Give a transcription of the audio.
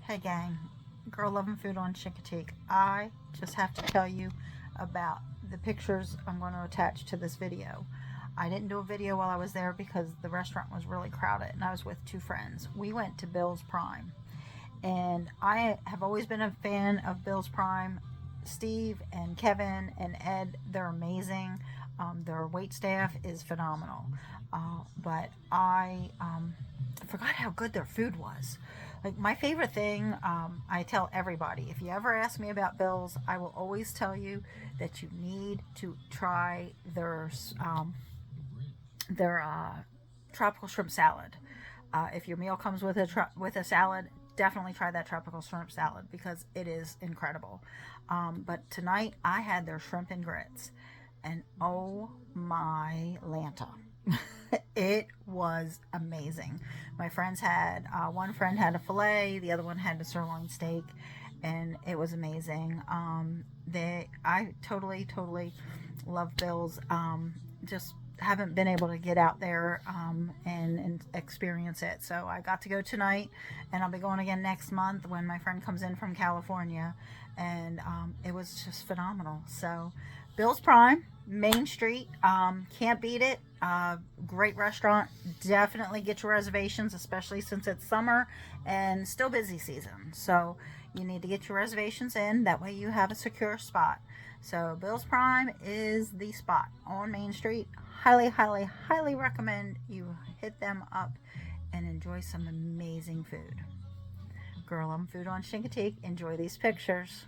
Hey gang, girl loving food on Chincoteague. I just have to tell you about the pictures I'm going to attach to this video. I didn't do a video while I was there because the restaurant was really crowded and I was with two friends. We went to Bill's Prime and I have always been a fan of Bill's Prime. Steve and Kevin and Ed, they're amazing. Their wait staff is phenomenal. But I forgot how good their food was. Like my favorite thing, I tell everybody, if you ever ask me about Bill's, I will always tell you that you need to try their tropical shrimp salad. If your meal comes with a salad, definitely try that tropical shrimp salad because it is incredible. But tonight I had their shrimp and grits, and oh my Lanta. It was amazing. My friends had one friend had a filet, the other one had a sirloin steak, and it was amazing. I totally love Bill's. Just haven't been able to get out there and experience it. So I got to go tonight, and I'll be going again next month when my friend comes in from California, and it was just phenomenal. So Bill's Prime, Main Street, can't beat it. Great restaurant. Definitely get your reservations, especially since it's summer and still busy season. So you need to get your reservations in. That way you have a secure spot. So Bill's Prime is the spot on Main Street. Highly recommend you hit them up and enjoy some amazing food. Girl, I'm food on Chincoteague. Enjoy these pictures.